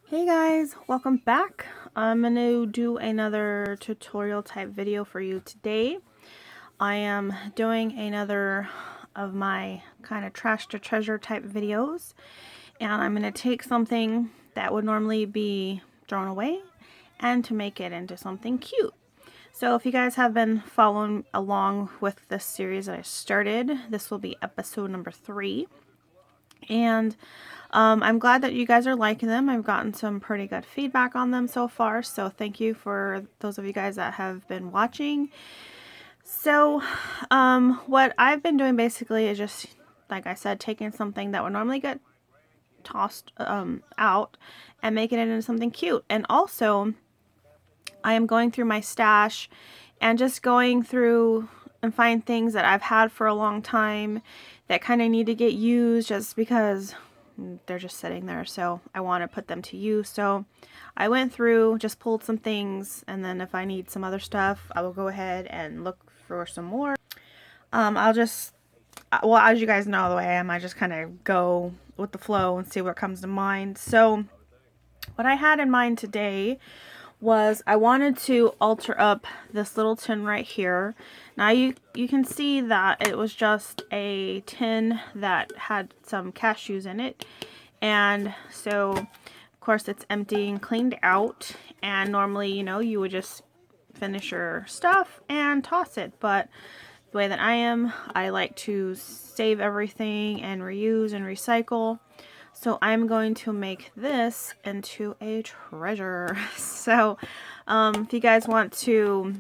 Hey guys, welcome back. I'm going to do another tutorial type video for you today. I am doing another of my kind of trash to treasure type videos, and I'm going to take something that would normally be thrown away and to make it into something cute. So if you guys have been following along with this series that I started, this will be episode number 3. And I'm glad that you guys are liking them. I've gotten some pretty good feedback on them so far, so thank you for those of you guys that have been watching. So what I've been doing basically is just, like I said, taking something that would normally get tossed out and making it into something cute. And also, I am going through my stash and just going through and find things that I've had for a long time that kind of need to get used just because they're just sitting there, so I want to put them to use. So I went through, just pulled some things, and then if I need some other stuff, I will go ahead and look for some more. I'll just, well, as you guys know the way I am, I just kind of go with the flow and see what comes to mind. So what I had in mind today was I wanted to alter up this little tin right here. Now you can see that it was just a tin that had some cashews in it, and so of course it's empty and cleaned out, and normally, you know, you would just finish your stuff and toss it, but the way that I like to save everything and reuse and recycle. So I'm going to make this into a treasure. So if you guys want to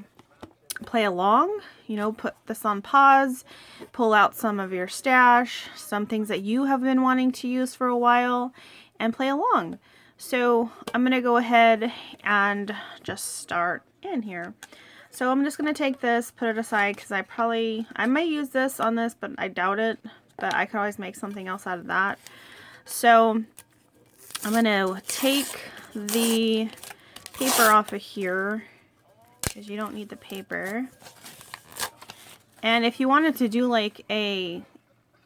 play along, you know, put this on pause, pull out some of your stash, some things that you have been wanting to use for a while, and play along. So I'm going to go ahead and just start in here. So I'm just going to take this, put it aside, because I might use this on this, but I doubt it. But I could always make something else out of that. So I'm going to take the paper off of here, because you don't need the paper. And if you wanted to do like a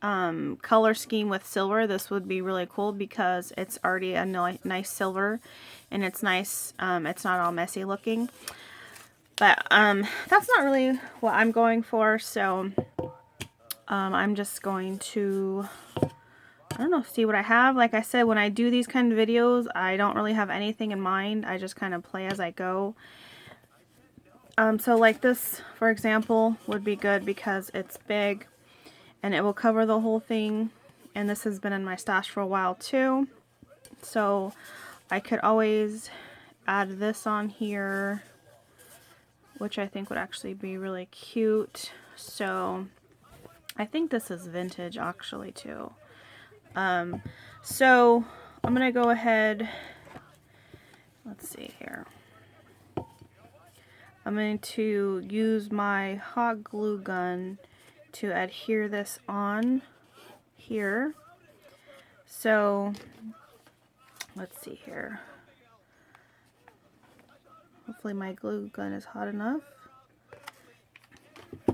color scheme with silver, this would be really cool because it's already a nice silver, and it's nice. It's not all messy looking. But that's not really what I'm going for, so I'm just going to, I don't know, see what I have. Like I said, when I do these kind of videos, I don't really have anything in mind. I just kind of play as I go. So like this, for example, would be good because it's big and it will cover the whole thing. And this has been in my stash for a while too. So I could always add this on here, which I think would actually be really cute. So I think this is vintage actually too. So I'm gonna go ahead, let's see here. I'm going to use my hot glue gun to adhere this on here. So let's see here. Hopefully my glue gun is hot enough.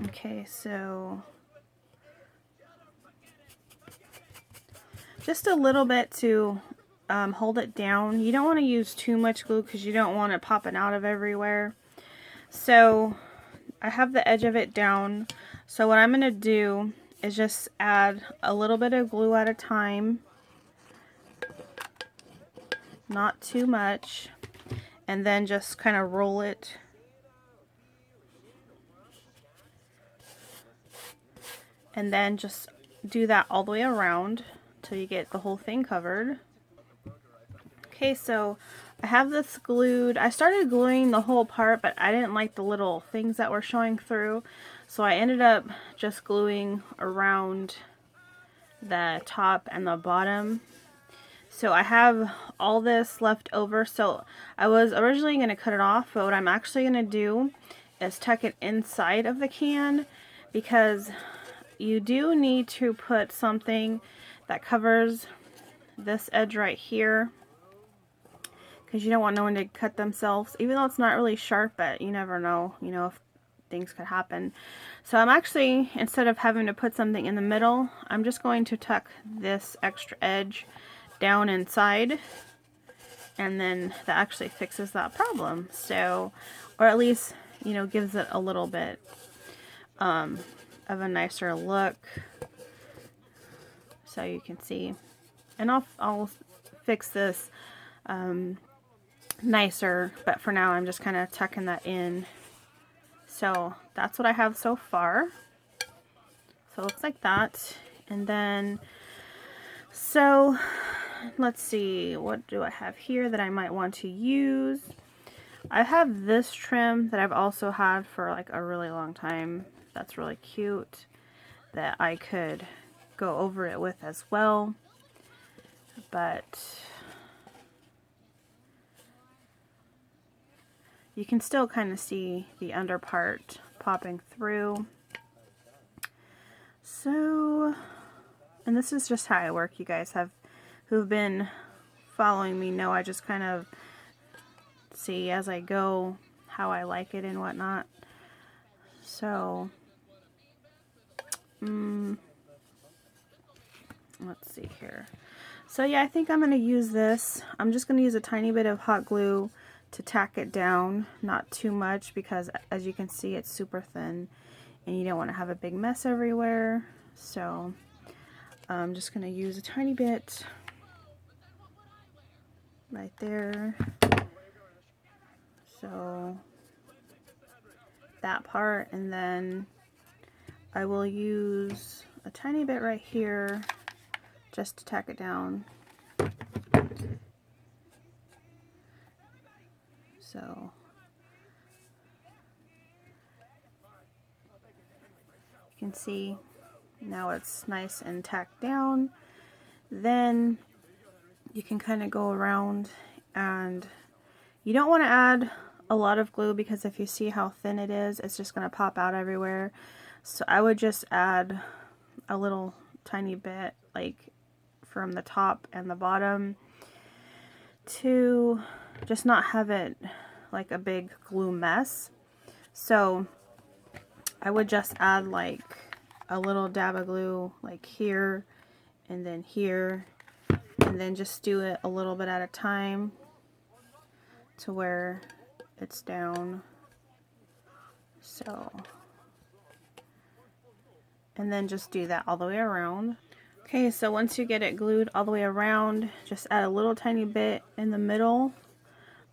Okay, so just a little bit to hold it down. You don't want to use too much glue because you don't want it popping out of everywhere. So I have the edge of it down. So what I'm going to do is just add a little bit of glue at a time. Not too much. And then just kind of roll it. And then just do that all the way around till you get the whole thing covered. Okay, so I have this glued. I started gluing the whole part, but I didn't like the little things that were showing through. So I ended up just gluing around the top and the bottom. So I have all this left over. So I was originally going to cut it off, but what I'm actually going to do is tuck it inside of the can, because you do need to put something that covers this edge right here, because you don't want no one to cut themselves, even though it's not really sharp, but you never know, you know, if things could happen. So I'm actually, instead of having to put something in the middle, I'm just going to tuck this extra edge down inside, and then that actually fixes that problem. So, or at least, you know, gives it a little bit of a nicer look. So you can see, and I'll fix this nicer, but for now I'm just kind of tucking that in. So that's what I have so far. So it looks like that. And then, so let's see, what do I have here that I might want to use? I have this trim that I've also had for like a really long time. That's really cute, that I could go over it with as well. But you can still kind of see the under part popping through. So, and this is just how I work. You guys who've been following me know I just kind of see as I go how I like it and whatnot. So, let's see here. So yeah, I think I'm going to use this. I'm just going to use a tiny bit of hot glue to tack it down, not too much, because as you can see it's super thin and you don't want to have a big mess everywhere. So I'm just going to use a tiny bit right there. So that part, and then I will use a tiny bit right here just to tack it down. So you can see now it's nice and tacked down. Then you can kind of go around, and you don't want to add a lot of glue because if you see how thin it is, it's just going to pop out everywhere. So I would just add a little tiny bit, like from the top and the bottom, to just not have it like a big glue mess. So I would just add like a little dab of glue like here and then here, and then just do it a little bit at a time to where it's down. So, and then just do that all the way around. Okay, so once you get it glued all the way around, just add a little tiny bit in the middle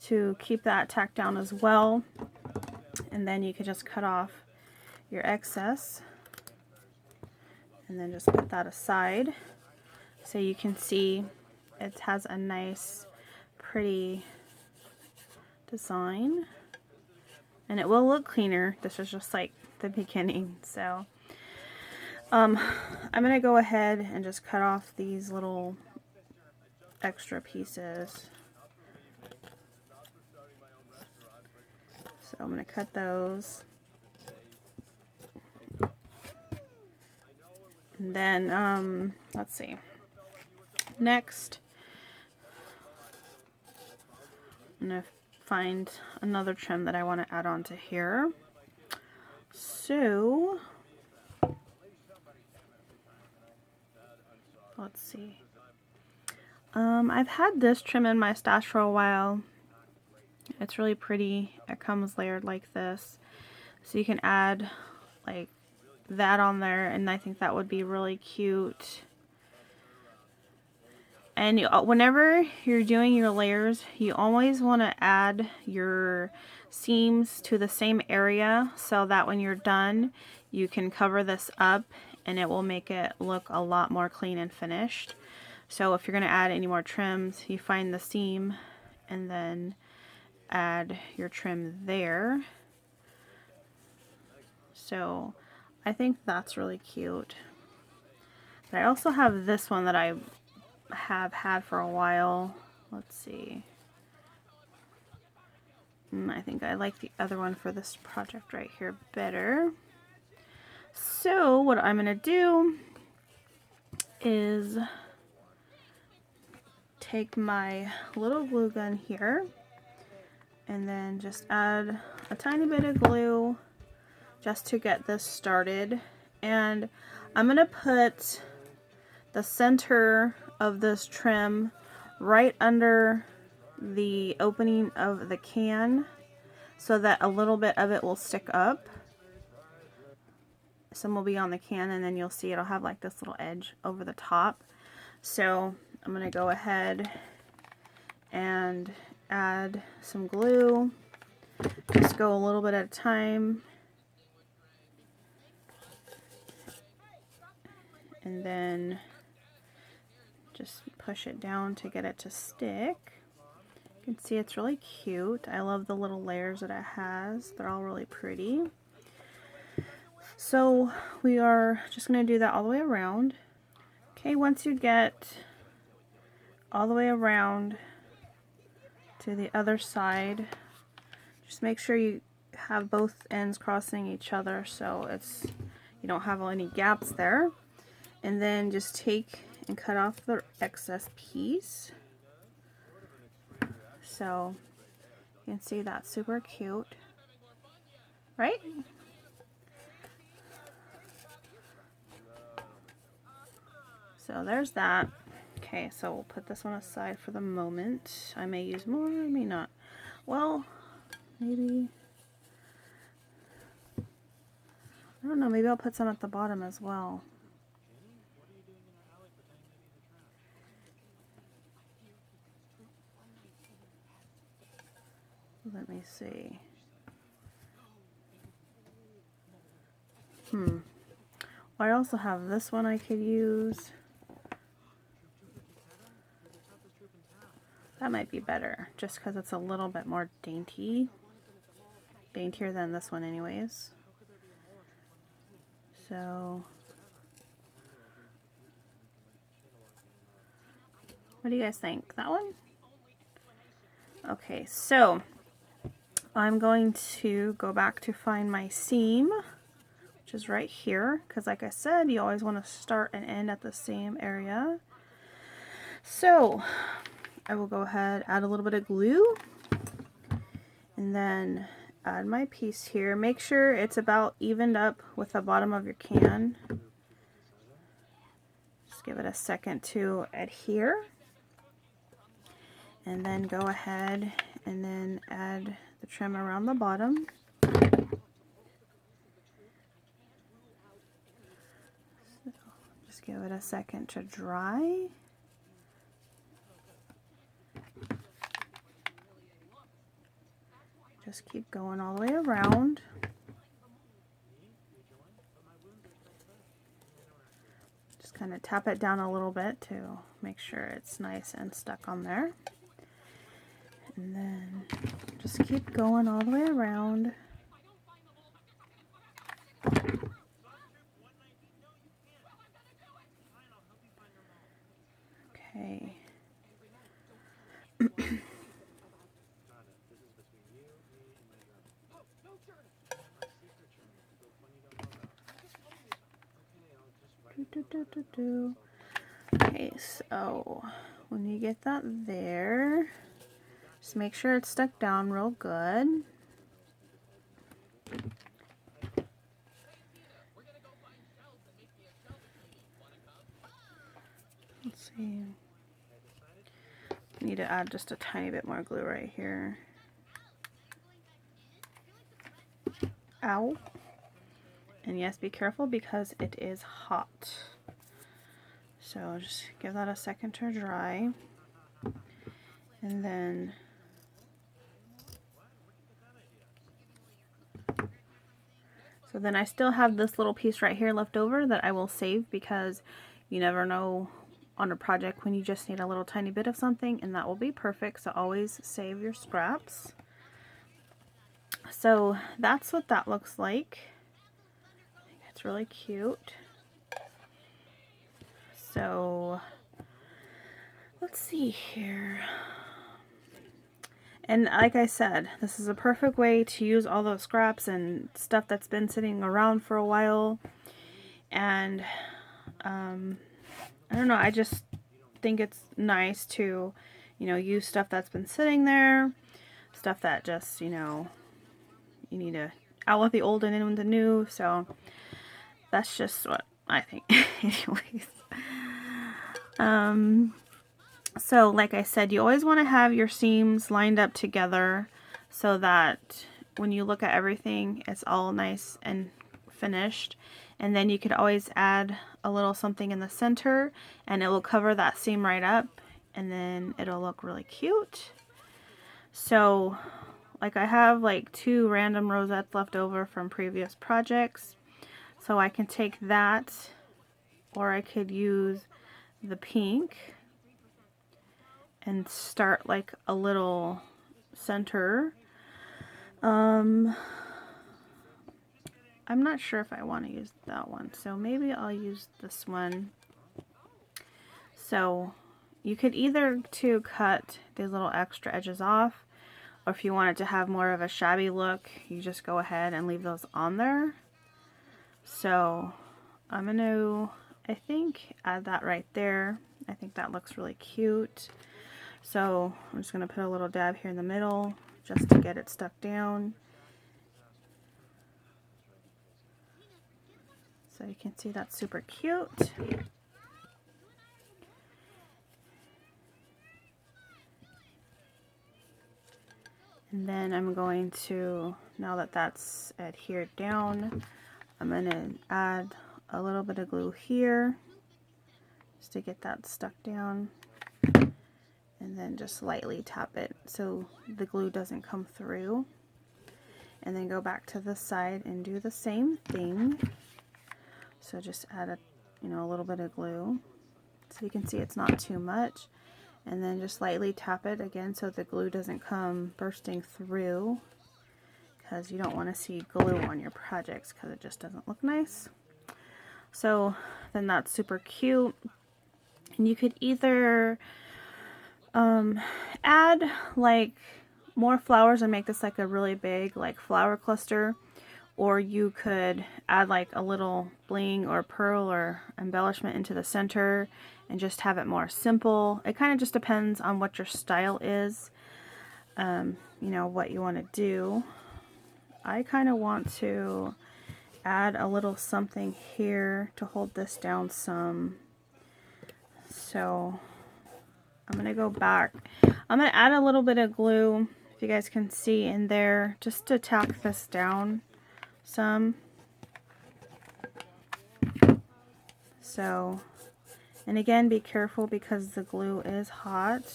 to keep that tacked down as well. And then you can just cut off your excess and then just put that aside. So you can see it has a nice, pretty design. And it will look cleaner. This is just like the beginning. So I'm going to go ahead and just cut off these little extra pieces. So I'm going to cut those. And then, let's see. Next, I'm going to find another trim that I want to add on to here. So, let's see. I've had this trim in my stash for a while. It's really pretty. It comes layered like this. So you can add like that on there, and I think that would be really cute. And whenever you're doing your layers, you always want to add your seams to the same area so that when you're done, you can cover this up and it will make it look a lot more clean and finished. So if you're going to add any more trims, you find the seam and then add your trim there. So I think that's really cute. But I also have this one that I have had for a while. Let's see. I think I like the other one for this project right here better. So what I'm going to do is take my little glue gun here and then just add a tiny bit of glue just to get this started. And I'm going to put the center of this trim right under the opening of the can so that a little bit of it will stick up. Some will be on the can, and then you'll see it'll have like this little edge over the top. So I'm going to go ahead and add some glue. Just go a little bit at a time. And then just push it down to get it to stick. You can see it's really cute. I love the little layers that it has. They're all really pretty. So we are just going to do that all the way around. Okay, once you get all the way around to the other side, just make sure you have both ends crossing each other so you don't have any gaps there. And then just take and cut off the excess piece. So you can see that's super cute, right? So there's that. Okay, so we'll put this one aside for the moment. I may use more, I may not. Well, maybe, I don't know, maybe I'll put some at the bottom as well. Let me see. I also have this one I could use. That might be better, just because it's a little bit more dainty. Daintier than this one anyways. So, what do you guys think? That one? Okay, so I'm going to go back to find my seam, which is right here, because like I said, you always want to start and end at the same area. So I will go ahead, add a little bit of glue, and then add my piece here. Make sure it's about evened up with the bottom of your can. Just give it a second to adhere. And then go ahead and then add the trim around the bottom. So just give it a second to dry. Just keep going all the way around. Just kind of tap it down a little bit to make sure it's nice and stuck on there. And then just keep going all the way around. Okay. Okay, so when you get that there, just make sure it's stuck down real good. Let's see. I need to add just a tiny bit more glue right here. Ow. And yes, be careful because it is hot. So just give that a second to dry. And then I still have this little piece right here left over that I will save, because you never know on a project when you just need a little tiny bit of something, and that will be perfect. So always save your scraps. So that's what that looks like. I think it's really cute. So let's see here. And like I said, this is a perfect way to use all those scraps and stuff that's been sitting around for a while. And I don't know, I just think it's nice to, you know, use stuff that's been sitting there, stuff that just, you know, you need to out with the old and in with the new. So that's just what I think. Anyways. So like I said, you always want to have your seams lined up together so that when you look at everything, it's all nice and finished. And then you could always add a little something in the center and it will cover that seam right up, and then it'll look really cute. So like I have like 2 random rosettes left over from previous projects. So I can take that, or I could use the pink and start like a little center. I'm not sure if I want to use that one, so maybe I'll use this one. So you could either cut these little extra edges off, or if you want it to have more of a shabby look, you just go ahead and leave those on there. So I'm going to, I think, add that right there. I think that looks really cute. So I'm just going to put a little dab here in the middle just to get it stuck down. So you can see that's super cute. And then I'm going to, now that that's adhered down, I'm going to add a little bit of glue here just to get that stuck down. And then just lightly tap it so the glue doesn't come through. And then go back to the side and do the same thing. So just add a little bit of glue. So you can see it's not too much. And then just lightly tap it again so the glue doesn't come bursting through, because you don't want to see glue on your projects because it just doesn't look nice. So then that's super cute. And you could either add like more flowers and make this like a really big like flower cluster, or you could add like a little bling or pearl or embellishment into the center and just have it more simple. It kind of just depends on what your style is, what you want to do. I kind of want to add a little something here to hold this down some. So I'm going to go back. I'm going to add a little bit of glue, if you guys can see in there, just to tack this down some. So, and again, be careful because the glue is hot.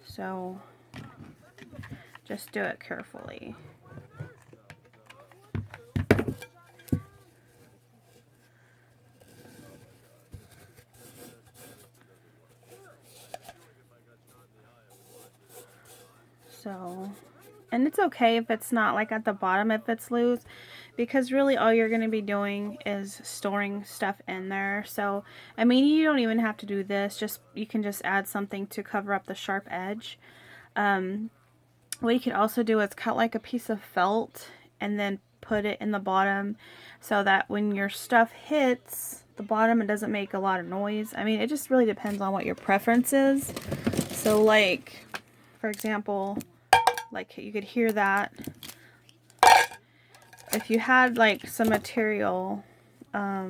So just do it carefully. So, and it's okay if it's not like at the bottom if it's loose, because really all you're going to be doing is storing stuff in there. So, I mean, you don't even have to do this. You can just add something to cover up the sharp edge. What you could also do is cut like a piece of felt and then put it in the bottom so that when your stuff hits the bottom, it doesn't make a lot of noise. I mean, it just really depends on what your preference is. So like, for example, like you could hear that. If you had like some material, let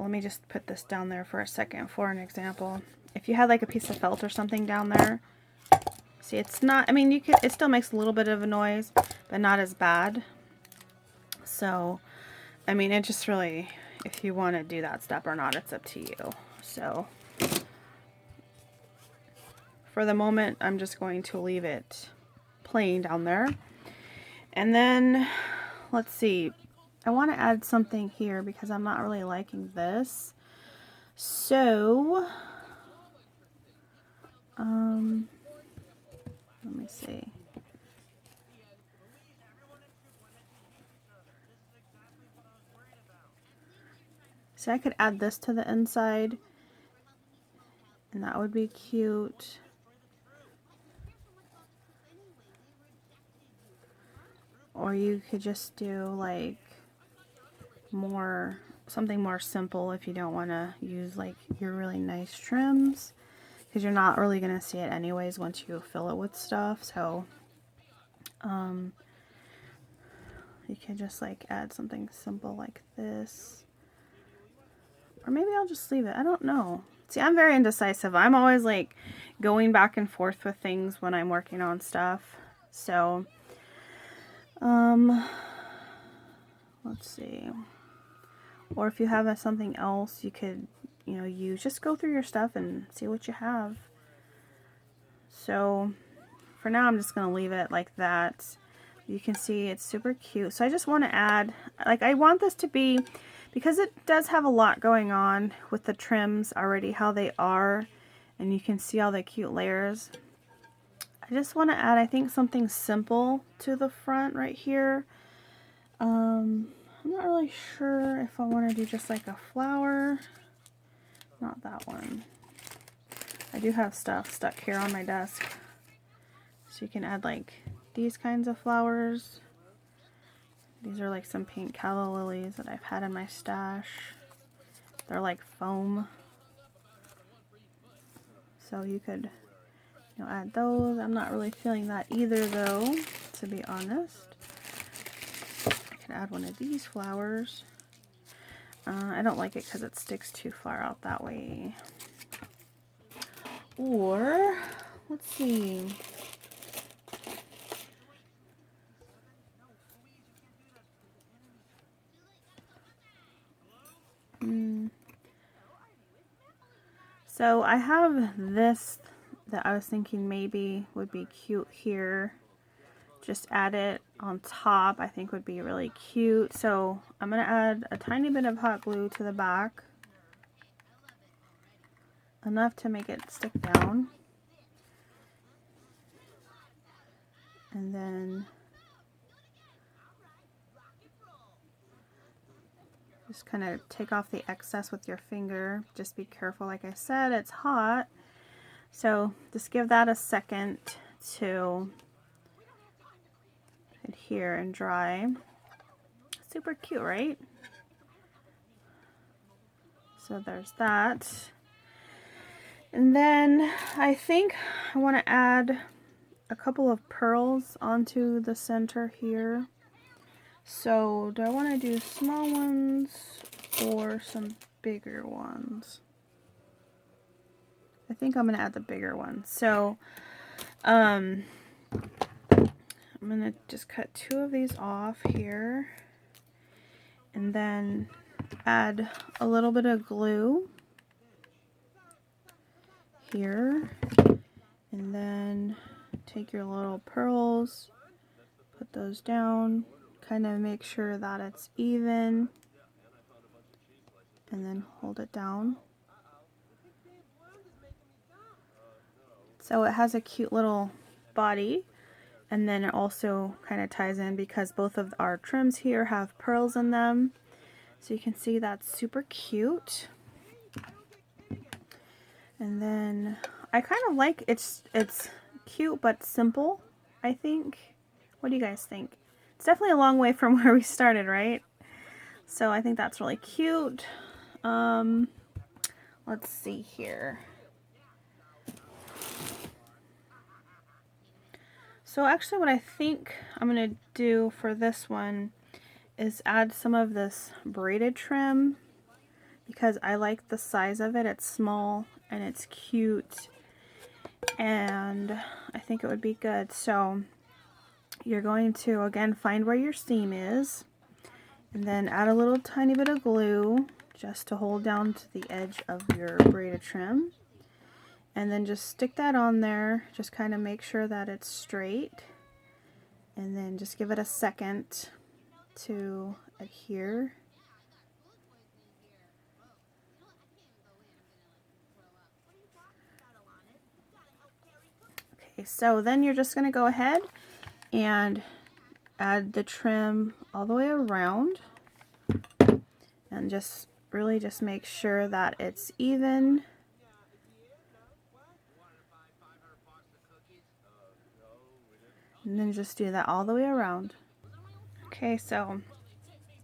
me just put this down there for a second for an example. If you had like a piece of felt or something down there, see, it's not, I mean, it still makes a little bit of a noise, but not as bad. So, I mean, it just really, if you want to do that step or not, it's up to you. So, for the moment, I'm just going to leave it plain down there. And then, let's see, I want to add something here because I'm not really liking this. So, let me see. So I could add this to the inside, and that would be cute. Or you could just do like something more simple if you don't want to use like your really nice trims, because you're not really going to see it anyways once you fill it with stuff. So you could just like add something simple like this, or maybe I'll just leave it. I don't know. See, I'm very indecisive. I'm always like going back and forth with things when I'm working on stuff. So, let's see. Or if you have something else you could, you know, use, just go through your stuff and see what you have. So, for now, I'm just going to leave it like that. You can see it's super cute. So I just want to add, like, I want this to be, because it does have a lot going on with the trims already, how they are, and you can see all the cute layers. I just want to add, I think, something simple to the front right here. I'm not really sure if I want to do just like a flower. Not that one. I do have stuff stuck here on my desk. So you can add like these kinds of flowers. These are like some pink calla lilies that I've had in my stash. They're like foam. So you could, you know, add those. I'm not really feeling that either though, to be honest. I can add one of these flowers. I don't like it because it sticks too far out that way. Or, let's see. So I have this that I was thinking maybe would be cute here. Just add it on top, I think would be really cute. So I'm going to add a tiny bit of hot glue to the back. Enough to make it stick down. And then just kind of take off the excess with your finger. Just be careful, like I said, it's hot. So just give that a second to adhere and dry. Super cute, right? So there's that. And then I think I want to add a couple of pearls onto the center here. So do I want to do small ones or some bigger ones? I think I'm going to add the bigger ones. So I'm going to just cut 2 of these off here and then add a little bit of glue here, and then take your little pearls, put those down, kind of make sure that it's even, and then hold it down. So it has a cute little body, and then it also kind of ties in because both of our trims here have pearls in them. So you can see that's super cute. And then I kind of like it's cute but simple, I think. What do you guys think? It's definitely a long way from where we started, right? So I think that's really cute. Let's see here. So actually what I think I'm going to do for this one is add some of this braided trim because I like the size of it. It's small and it's cute and I think it would be good. So you're going to again find where your seam is and then add a little tiny bit of glue just to hold down to the edge of your braided trim. And then just stick that on there, just kind of make sure that it's straight, and then just give it a second to adhere. Okay, so then you're just going to go ahead and add the trim all the way around, and just really just make sure that it's even. And then just do that all the way around. Okay, so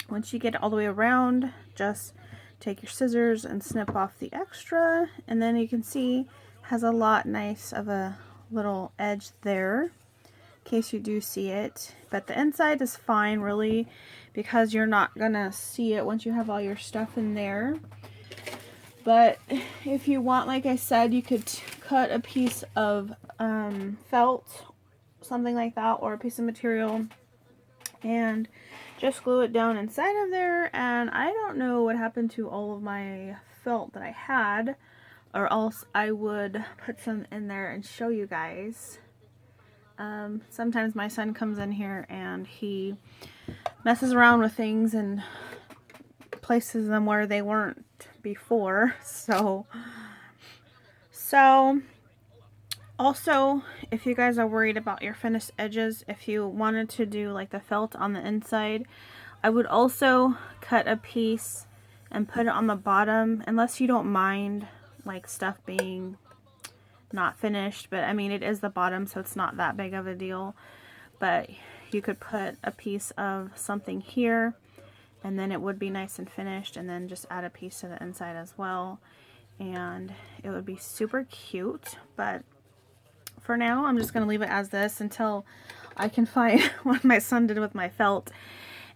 once you get it all the way around, just take your scissors and snip off the extra, and then you can see it has a lot nice of a little edge there, in case you do see it. But the inside is fine, really, because you're not gonna see it once you have all your stuff in there. But if you want, like I said, you could cut a piece of felt, something like that, or a piece of material, and just glue it down inside of there. And I don't know what happened to all of my felt that I had, or else I would put some in there and show you guys. Sometimes my son comes in here and he messes around with things and places them where they weren't before. So also, if you guys are worried about your finished edges, if you wanted to do like the felt on the inside, I would also cut a piece and put it on the bottom, unless you don't mind like stuff being not finished. But I mean, it is the bottom, so it's not that big of a deal. But you could put a piece of something here, and then it would be nice and finished, and then just add a piece to the inside as well, and it would be super cute. But for now, I'm just going to leave it as this until I can find what my son did with my felt.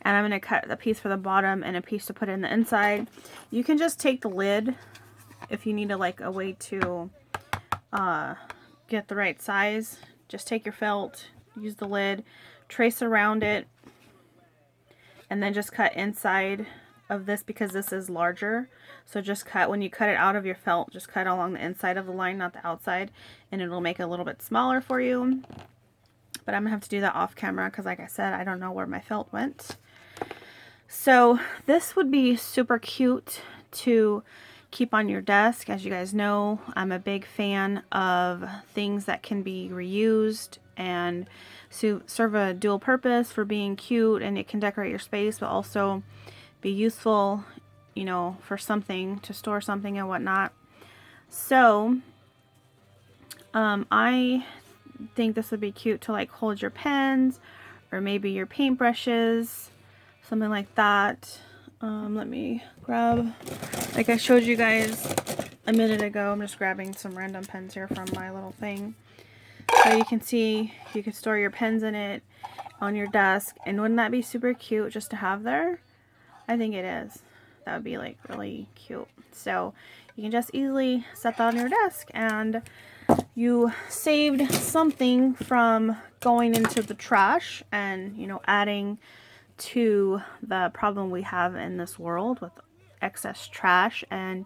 And I'm going to cut a piece for the bottom and a piece to put in the inside. You can just take the lid if you need a way to get the right size. Just take your felt, use the lid, trace around it, and then just cut inside of this because this is larger. So just cut, when you cut it out of your felt, just cut along the inside of the line, not the outside, and it'll make it a little bit smaller for you. But I'm gonna have to do that off camera because, like I said, I don't know where my felt went. So this would be super cute to keep on your desk. As you guys know, I'm a big fan of things that can be reused and serve a dual purpose for being cute, and it can decorate your space but also be useful, you know, for something, to store something and whatnot. So I think this would be cute to like hold your pens or maybe your paintbrushes, something like that. Let me grab, like I showed you guys a minute ago, I'm just grabbing some random pens here from my little thing. So you can see you can store your pens in it on your desk, and wouldn't that be super cute just to have there? I think it is. That would be like really cute. So you can just easily set that on your desk, and you saved something from going into the trash and, you know, adding to the problem we have in this world with excess trash. And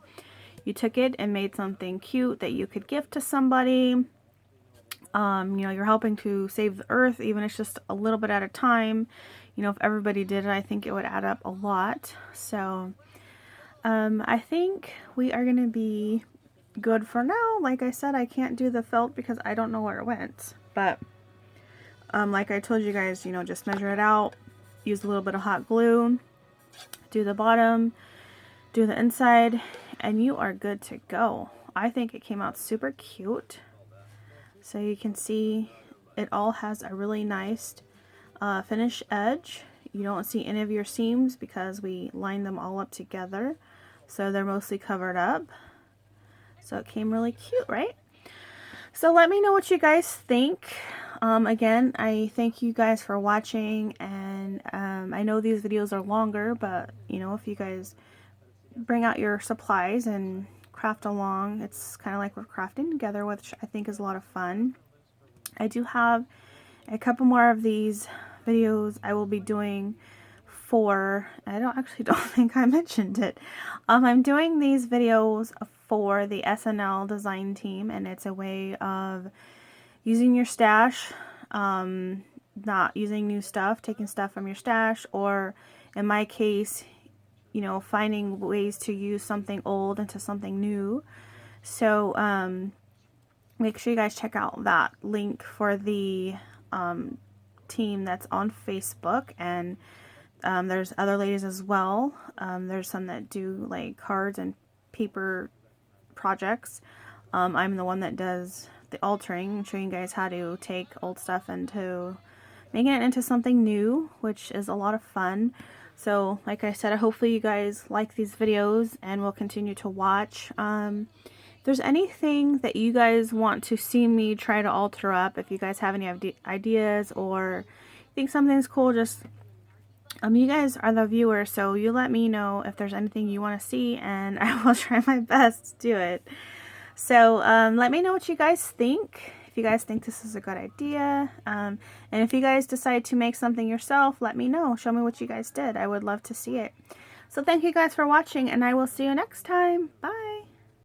you took it and made something cute that you could gift to somebody. You know, you're helping to save the earth, even if it's just a little bit at a time. You know, if everybody did it, I think it would add up a lot. So I think we are going to be good for now. Like I said, I can't do the felt because I don't know where it went. But like I told you guys, you know, just measure it out. Use a little bit of hot glue. Do the bottom. Do the inside. And you are good to go. I think it came out super cute. So you can see it all has a really nice finished edge. You don't see any of your seams because we lined them all up together. So they're mostly covered up. So it came really cute, right? So let me know what you guys think. Again, I thank you guys for watching, and I know these videos are longer, but you know, if you guys bring out your supplies and craft along, it's kind of like we're crafting together, which I think is a lot of fun. I do have a couple more of these videos I will be doing for, I don't think I mentioned it. I'm doing these videos for the SnL Design Team, and it's a way of using your stash, not using new stuff, taking stuff from your stash, or in my case, you know, finding ways to use something old into something new. So make sure you guys check out that link for the team that's on Facebook, and there's other ladies as well. There's some that do like cards and paper projects. I'm the one that does the altering and showing you guys how to take old stuff into making it into something new, which is a lot of fun. So like I said, hopefully you guys like these videos and will continue to watch. If there's anything that you guys want to see me try to alter up, if you guys have any ideas or think something's cool, just You guys are the viewers, so you let me know if there's anything you want to see, and I will try my best to do it. So let me know what you guys think. If you guys think this is a good idea, and if you guys decide to make something yourself, let me know. Show me what you guys did. I would love to see it. So thank you guys for watching, and I will see you next time. Bye!